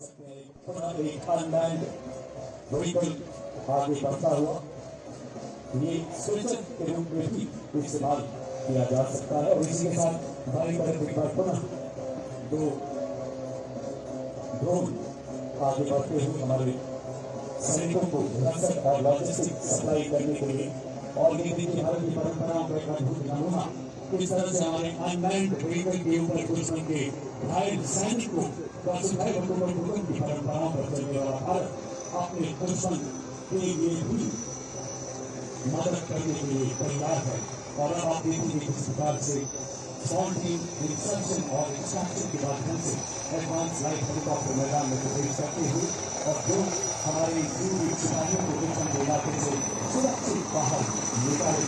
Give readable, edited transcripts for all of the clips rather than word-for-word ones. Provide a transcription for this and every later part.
सकते हैं पुनः एक अनमैन्ड व्हीकल आगे बढ़ता हुआ ये स्विचर के रूप में भी इस्तेमाल किया जा सकता है। और इसी के साथ भाई तरफ एक बार पुनः दो ड्रोन आगे बढ़ते हुए हमारे सैनिकों को रसद और लॉजिस्टिक सप्लाई करने के लिए। और ये देखिए भारत की परंपराओं का एक अद्भुत नमूना किस तरह से हमारे अनमैन्ड व्हीकल के ऊपर दुश्मन के घायल सैनिक को की परंपराओं पर चलने वाला भारत अपने दुश्मन के लिए भी मदद करने के लिए तैयार है। और अब आप देखेंगे किस प्रकार से इंसर्शन और एक्सट्रैक्शन के माध्यम से एडवांस लाइट हेलीकॉप्टर मैदान में प्रवेश करते हुए और जो हमारे सिपाहियों को दुश्मन के इलाके से सुरक्षित बाहर निकाले।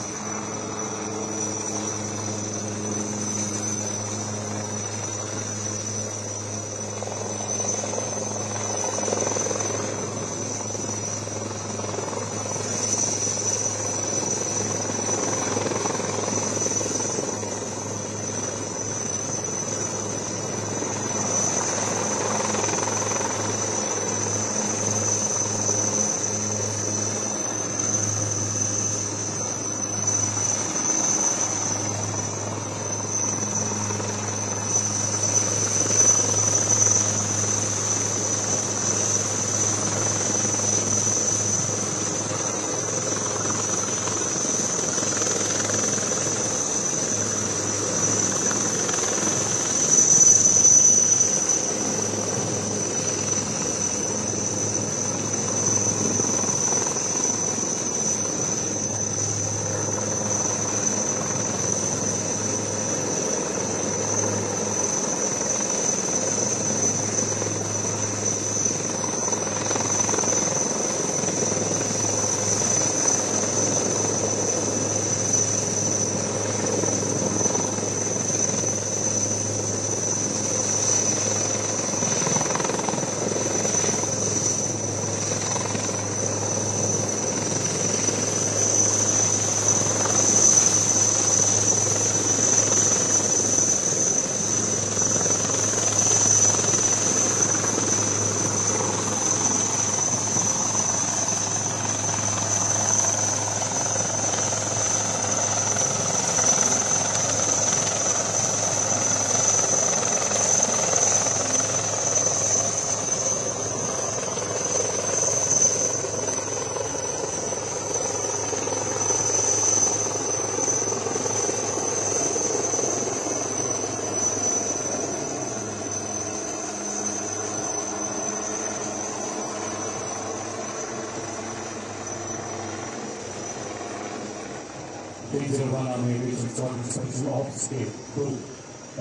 तेलंगाना में ऑफिस के दो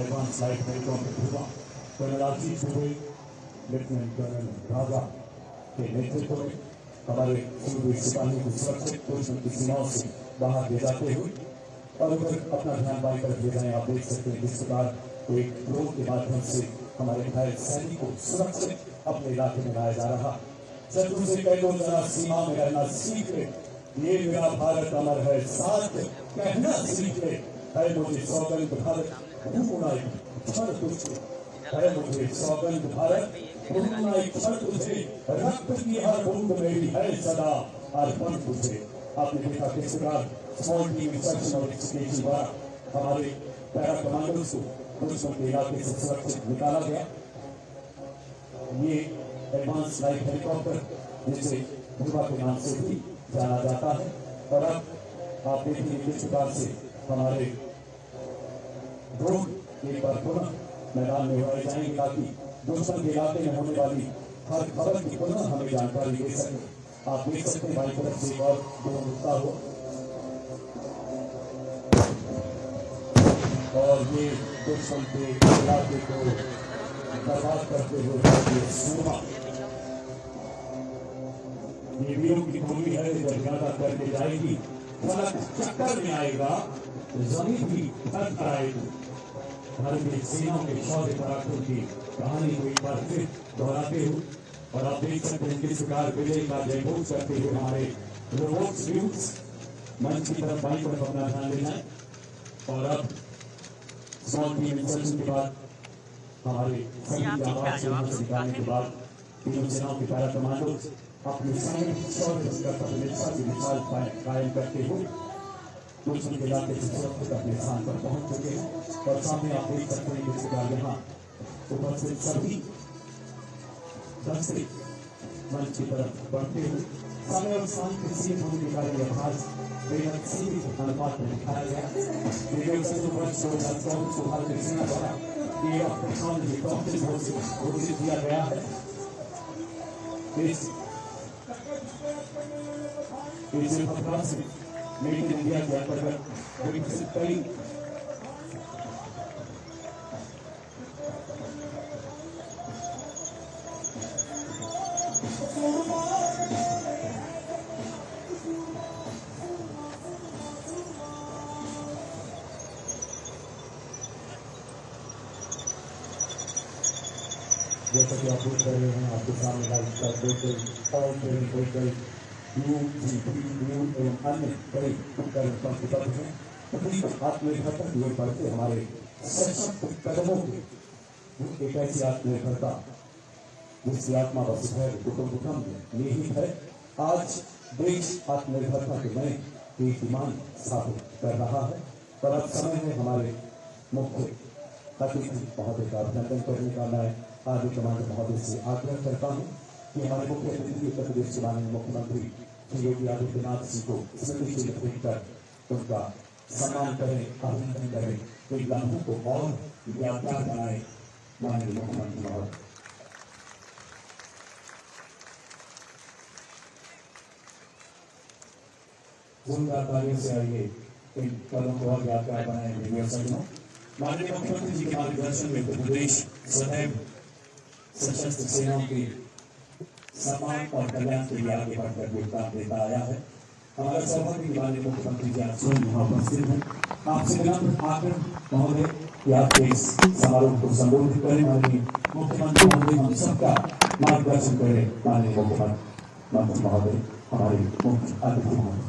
एडवांस लाइट हेलीकॉप्टर हुआ कर्नल आशीष दुबे लेफ्टिनेंट कर्नल राजा के नेतृत्व में हमारे सूरवीर सिपाहियों को सुरक्षित दुश्मन की सीमाओं से बाहर ले जाते हुए और उधर अपना ध्यान बाई तरफ ले जाए। आप देख सकते हैं किस प्रकार एक ड्रोन के माध्यम से हमारे घायल सैनिक को सुरक्षित अपने इलाके में लाया जा रहा। शत्रु से कई लोग जरा सीमा में रहना सीख ले, ये मेरा भारत अमर है, साथ कहना सीख ले, है मुझे सौगंध भारत भूमना क्षण तुझे, है मुझे सौगंध भारत भूमना क्षण तुझे, रक्त की हर बूंद मेरी है सदा अर्पण तुझे। आपने देखा किस प्रकार स्मॉल टीम इंसर्शन और एक्सप्लोजन द्वारा हमारे पैरा कमांडर्स को दुश्मन के इलाके से सुरक्षित निकाला गया। ये एडवांस लाइट हेलीकॉप्टर जिसे भूमा के नाम से भी जाना जाता है। और अब आप देखेंगे किस प्रकार से हमारे ड्रोन एक बार पुनः मैदान में उड़ाए जाएंगे ताकि दुश्मन के इलाके में होने वाली हर खबर की पुनः हमें जानकारी दे सके। आप देख सकते हैं बाई तरफ से और ड्रोन उड़ता हुआ और ये दुश्मन के इलाके को बर्बाद करते हुए सूरमा ये वीरों की भूमि है। जब ज्यादा करके जाएगी फलक चक्कर में आएगा, जमीन भी धक आएगी। भारतीय सेनाओं के शौर्य पराक्रम की कहानी को एक बार फिर दोहराते हुए और आप देख सकते हैं किस प्रकार विजय का जयघोष करते हुए हमारे रोबोट्स यूथ्स मंच की तरफ बाई तरफ अपना ध्यान देना है। और अब स्मॉल टीम इंसर्शन के बाद हमारे सभी आवाज से निकालने के बाद तीनों सेनाओं के पैरा कमांडो अपने सैनिक शौर्य कर्तव्य निष्ठा की मिसाल कायम करते हुए दुश्मन के इलाके से सुरक्षित अपने स्थान पर पहुंच चुके हैं। और सामने आप देख सकते हैं कि इस प्रकार यहाँ उपस्थित सभी दस्ते मंच की तरफ बढ़ते हुए समय और स्थान के सीमित होने के कारण यह भाष बेहद सीमित अनुपात में दिखाया गया। वर्ष 2024 को भारतीय सेना द्वारा ये टेक्नोलॉजी घोषित किया गया है। इस अभ्यास में मेक इन इंडिया के अंतर्गत विकसित कई जैसा कि आप देख रहे हैं आपके सामने एवं अन्य कई उपकरण पंक्तिबद्ध हैं। आत्मनिर्भरता की ओर बढ़ते हमारे सशक्त कदमों की एक ऐसी आत्मनिर्भरता जिसकी आत्मा व सुधैर्य कुटुंबकम निहित है। आज देश आत्मनिर्भरता के नए कीर्तिमान स्थापित कर रहा है। पर अब समय है हमारे मुख्य अतिथि महोदय का अभिनंदन करने का। मैं आदि कमांडर महोदय से आग्रह करता हूँ कि हमारे मुख्य अतिथि उत्तर प्रदेश के माननीय मुख्यमंत्री श्री योगी आदित्यनाथ जी को स्मृति चिन्ह भेंटकर उनका सम्मान करें, अभिनंदन करें, इन लम्हों को और यादगार बनाए। माननीय मुख्यमंत्री महोदय। जोरदार तालियों से आइए इन पलों को और यादगार बनाए। माननीय मुख्यमंत्री जी के मार्गदर्शन में उत्तर प्रदेश सदैव सशस्त्र सेनाओं के सम्मान और कल्याण के लिए आगे बढ़कर योगदान देता आया है। हमारा सौभाग्य की माननीय मुख्यमंत्री जी आज स्वयं यहाँ उपस्थित हैं। आपसे विनम्र आग्रह महोदय कि आपके इस समारोह को संबोधित करें। माननीय मुख्यमंत्री महोदय हम सबका मार्गदर्शन करें। माननीय मुख्यमंत्री महोदय हमारे मुख्य अतिथि महोदय।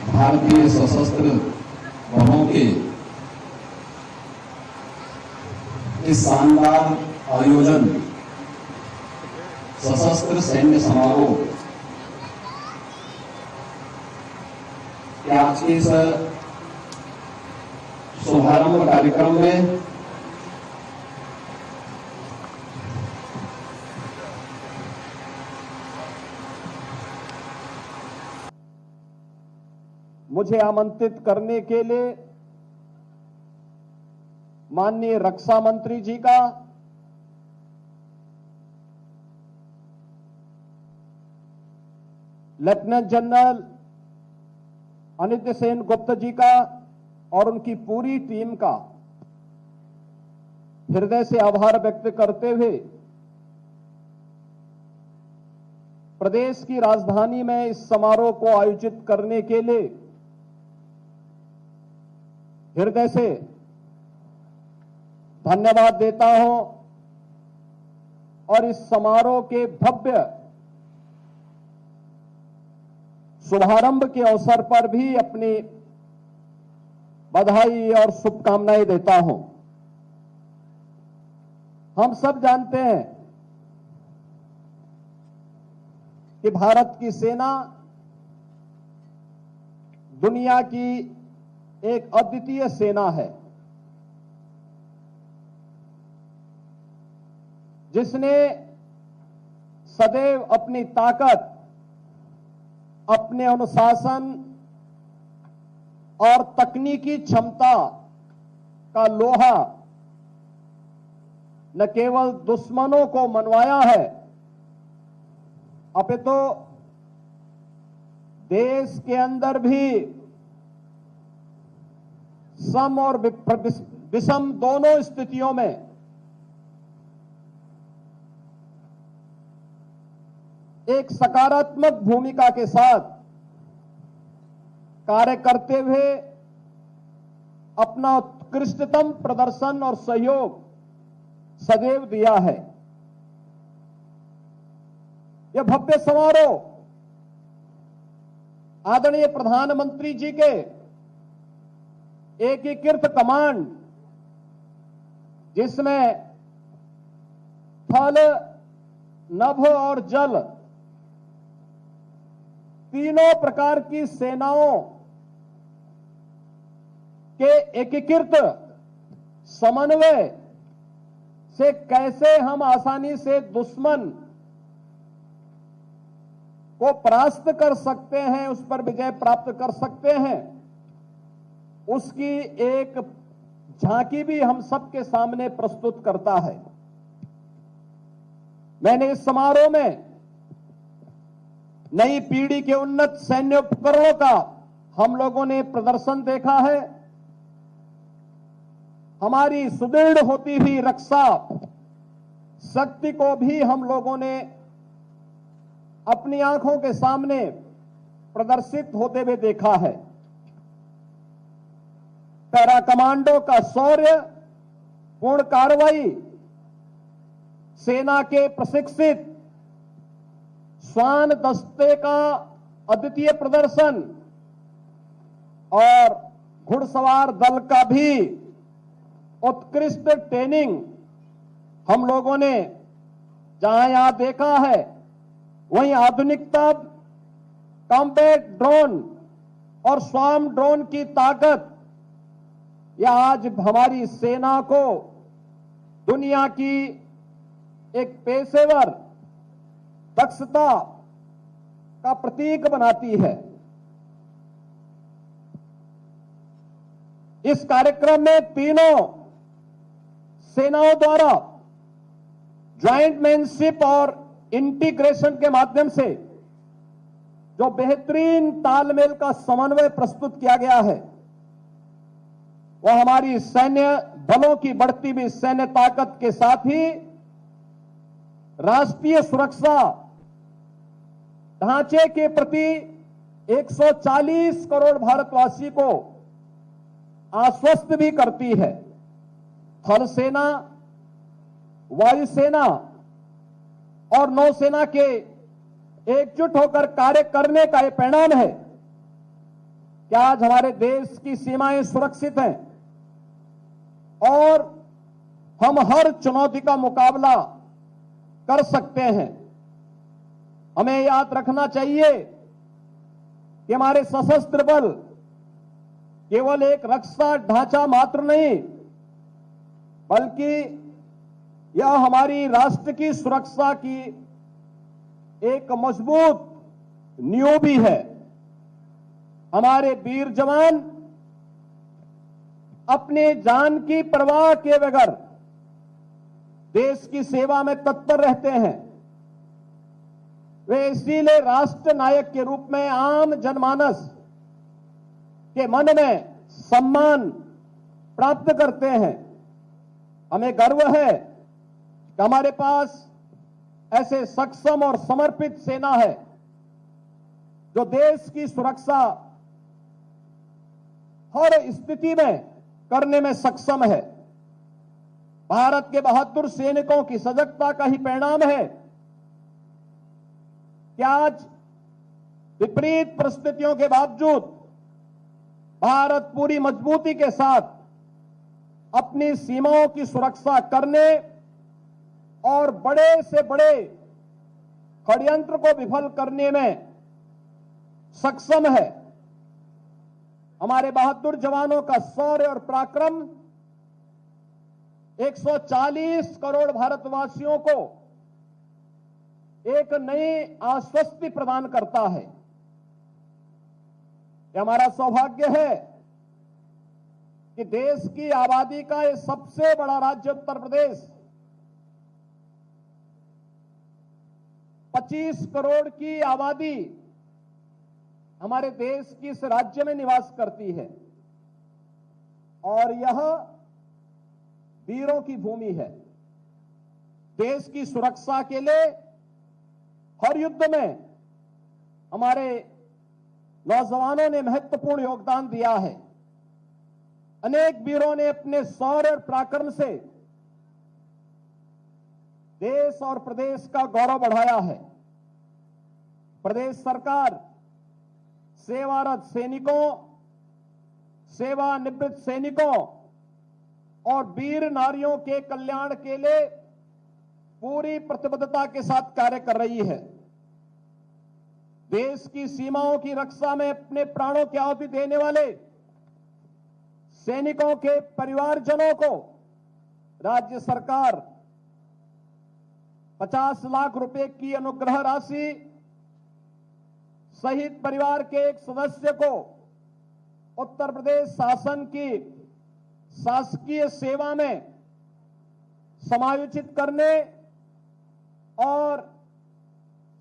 भारतीय सशस्त्र बलों के इस शानदार आयोजन सशस्त्र सैन्य समारोह के आज के इस शुभारंभ कार्यक्रम में मुझे आमंत्रित करने के लिए माननीय रक्षा मंत्री जी का, लेफ्टिनेंट जनरल अनित्य सेन गुप्ता जी का और उनकी पूरी टीम का हृदय से आभार व्यक्त करते हुए प्रदेश की राजधानी में इस समारोह को आयोजित करने के लिए हृदय से धन्यवाद देता हूं और इस समारोह के भव्य शुभारंभ के अवसर पर भी अपनी बधाई और शुभकामनाएं देता हूं। हम सब जानते हैं कि भारत की सेना दुनिया की एक अद्वितीय सेना है, जिसने सदैव अपनी ताकत, अपने अनुशासन और तकनीकी क्षमता का लोहा न केवल दुश्मनों को मनवाया है, अपितु देश के अंदर भी सम और विषम दोनों स्थितियों में एक सकारात्मक भूमिका के साथ कार्य करते हुए अपना उत्कृष्टतम प्रदर्शन और सहयोग सदैव दिया है। यह भव्य समारोह आदरणीय प्रधानमंत्री जी के एकीकृत कमांड, जिसमें थल, नभ और जल तीनों प्रकार की सेनाओं के एकीकृत समन्वय से कैसे हम आसानी से दुश्मन को परास्त कर सकते हैं, उस पर विजय प्राप्त कर सकते हैं, उसकी एक झांकी भी हम सबके सामने प्रस्तुत करता है। मैंने इस समारोह में नई पीढ़ी के उन्नत सैन्य उपकरणों का हम लोगों ने प्रदर्शन देखा है। हमारी सुदृढ़ होती हुई रक्षा शक्ति को भी हम लोगों ने अपनी आंखों के सामने प्रदर्शित होते हुए देखा है। पैरा कमांडो का शौर्य, पूर्ण कार्रवाई, सेना के प्रशिक्षित श्वान दस्ते का अद्वितीय प्रदर्शन और घुड़सवार दल का भी उत्कृष्ट ट्रेनिंग हम लोगों ने जहां यहां देखा है, वहीं आधुनिकता कॉम्बैट ड्रोन और स्वार्म ड्रोन की ताकत, यह आज हमारी सेना को दुनिया की एक पेशेवर दक्षता का प्रतीक बनाती है। इस कार्यक्रम में तीनों सेनाओं द्वारा ज्वाइंट मैनशिप और इंटीग्रेशन के माध्यम से जो बेहतरीन तालमेल का समन्वय प्रस्तुत किया गया है, वह हमारी सैन्य बलों की बढ़ती हुई सैन्य ताकत के साथ ही राष्ट्रीय सुरक्षा ढांचे के प्रति 140 करोड़ भारतवासी को आश्वस्त भी करती है। थल सेना, वायुसेना और नौसेना के एकजुट होकर कार्य करने का यह परिणाम है कि आज हमारे देश की सीमाएं सुरक्षित हैं और हम हर चुनौती का मुकाबला कर सकते हैं। हमें याद रखना चाहिए कि हमारे सशस्त्र बल केवल एक रक्षा ढांचा मात्र नहीं, बल्कि यह हमारी राष्ट्र की सुरक्षा की एक मजबूत नींव भी है। हमारे वीर जवान अपने जान की परवाह किए बगैर देश की सेवा में तत्पर रहते हैं। वे इसीलिए राष्ट्र नायक के रूप में आम जनमानस के मन में सम्मान प्राप्त करते हैं। हमें गर्व है कि हमारे पास ऐसे सक्षम और समर्पित सेना है जो देश की सुरक्षा हर स्थिति में करने में सक्षम है। भारत के बहादुर सैनिकों की सजगता का ही परिणाम है कि आज विपरीत परिस्थितियों के बावजूद भारत पूरी मजबूती के साथ अपनी सीमाओं की सुरक्षा करने और बड़े से बड़े षड्यंत्र को विफल करने में सक्षम है। हमारे बहादुर जवानों का शौर्य और पराक्रम 140 करोड़ भारतवासियों को एक नई आश्वस्ति प्रदान करता है। यह हमारा सौभाग्य है कि देश की आबादी का यह सबसे बड़ा राज्य उत्तर प्रदेश 25 करोड़ की आबादी हमारे देश की इस राज्य में निवास करती है और यह वीरों की भूमि है। देश की सुरक्षा के लिए हर युद्ध में हमारे नौजवानों ने महत्वपूर्ण योगदान दिया है। अनेक वीरों ने अपने शौर्य और पराक्रम से देश और प्रदेश का गौरव बढ़ाया है। प्रदेश सरकार सेवारत सैनिकों, सेवानिवृत्त सैनिकों और वीर नारियों के कल्याण के लिए पूरी प्रतिबद्धता के साथ कार्य कर रही है। देश की सीमाओं की रक्षा में अपने प्राणों की आहुति देने वाले सैनिकों के परिवारजनों को राज्य सरकार 50 लाख रुपए की अनुग्रह राशि, शहीद परिवार के एक सदस्य को उत्तर प्रदेश शासन की शासकीय सेवा में समायोजित करने और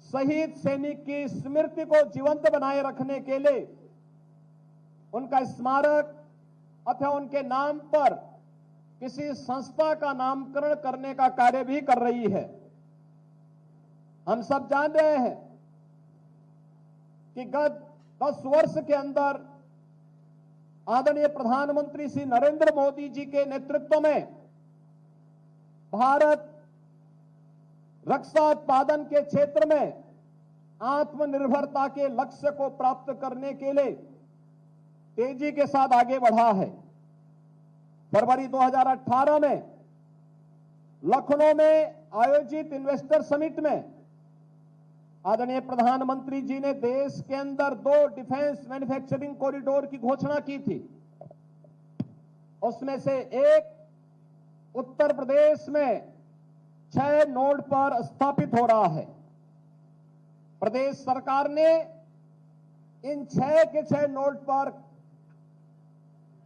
शहीद सैनिक की स्मृति को जीवंत बनाए रखने के लिए उनका स्मारक अथवा उनके नाम पर किसी संस्था का नामकरण करने का कार्य भी कर रही है। हम सब जान रहे हैं कि गत 10 वर्ष के अंदर आदरणीय प्रधानमंत्री श्री नरेंद्र मोदी जी के नेतृत्व में भारत रक्षा उत्पादन के क्षेत्र में आत्मनिर्भरता के लक्ष्य को प्राप्त करने के लिए तेजी के साथ आगे बढ़ा है। फरवरी 2018 में लखनऊ में आयोजित इन्वेस्टर समिट में आदरणीय प्रधानमंत्री जी ने देश के अंदर 2 डिफेंस मैन्युफैक्चरिंग कॉरिडोर की घोषणा की थी। उसमें से एक उत्तर प्रदेश में 6 नोड पर स्थापित हो रहा है। प्रदेश सरकार ने इन 6 के 6 नोड पर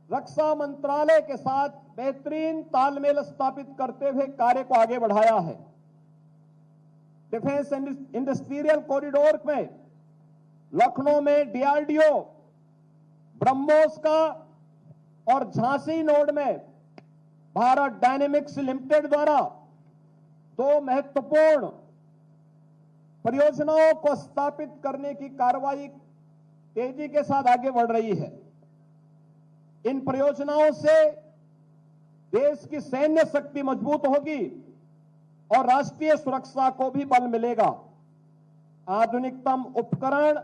रक्षा मंत्रालय के साथ बेहतरीन तालमेल स्थापित करते हुए कार्य को आगे बढ़ाया है। डिफेंस इंडस्ट्रियल कॉरिडोर में लखनऊ में डीआरडीओ, ब्रह्मोस का और झांसी नोड में भारत डायनेमिक्स लिमिटेड द्वारा 2 महत्वपूर्ण परियोजनाओं को स्थापित करने की कार्रवाई तेजी के साथ आगे बढ़ रही है। इन परियोजनाओं से देश की सैन्य शक्ति मजबूत होगी और राष्ट्रीय सुरक्षा को भी बल मिलेगा। आधुनिकतम उपकरण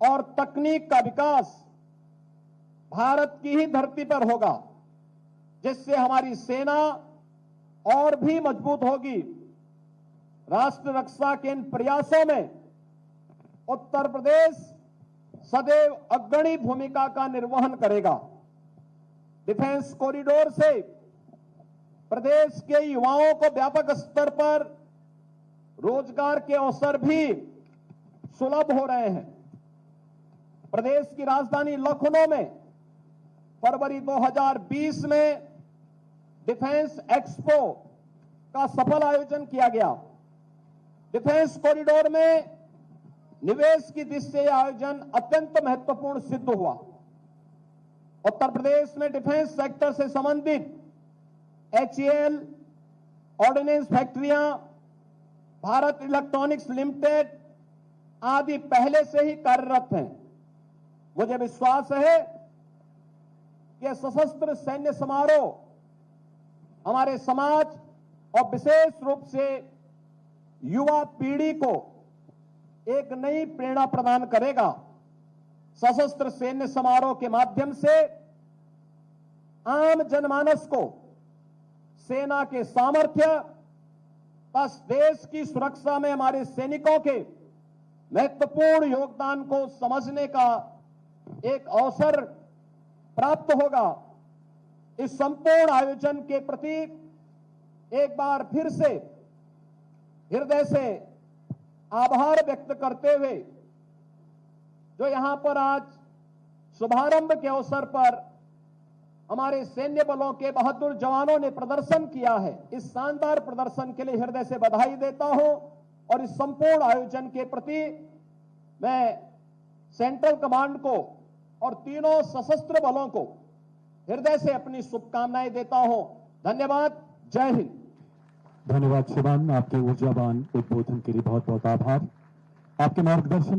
और तकनीक का विकास भारत की ही धरती पर होगा, जिससे हमारी सेना और भी मजबूत होगी। राष्ट्र रक्षा के इन प्रयासों में उत्तर प्रदेश सदैव अग्रणी भूमिका का निर्वहन करेगा। डिफेंस कॉरिडोर से प्रदेश के युवाओं को व्यापक स्तर पर रोजगार के अवसर भी सुलभ हो रहे हैं। प्रदेश की राजधानी लखनऊ में फरवरी 2020 में डिफेंस एक्सपो का सफल आयोजन किया गया। डिफेंस कॉरिडोर में निवेश की दृष्टि से आयोजन अत्यंत महत्वपूर्ण सिद्ध हुआ। उत्तर प्रदेश में डिफेंस सेक्टर से संबंधित HAL, ऑर्डिनेंस फैक्ट्रियां, भारत इलेक्ट्रॉनिक्स लिमिटेड आदि पहले से ही कार्यरत हैं। मुझे विश्वास है कि सशस्त्र सैन्य समारोह हमारे समाज और विशेष रूप से युवा पीढ़ी को एक नई प्रेरणा प्रदान करेगा। सशस्त्र सैन्य समारोह के माध्यम से आम जनमानस को सेना के सामर्थ्य बस देश की सुरक्षा में हमारे सैनिकों के महत्वपूर्ण योगदान को समझने का एक अवसर प्राप्त होगा। इस संपूर्ण आयोजन के प्रति एक बार फिर से हृदय से आभार व्यक्त करते हुए जो यहां पर आज शुभारंभ के अवसर पर हमारे सैन्य बलों के बहादुर जवानों ने प्रदर्शन किया है, इस शानदार प्रदर्शन के लिए हृदय से बधाई देता हूं और इस संपूर्ण आयोजन के प्रति मैं सेंट्रल कमांड को और तीनों सशस्त्र बलों को हृदय से अपनी शुभकामनाएं देता हूं। धन्यवाद। जय हिंद। धन्यवाद शिवान, आपके ऊर्जावान उद्बोधन के लिए बहुत बहुत आभार। आपके मार्गदर्शन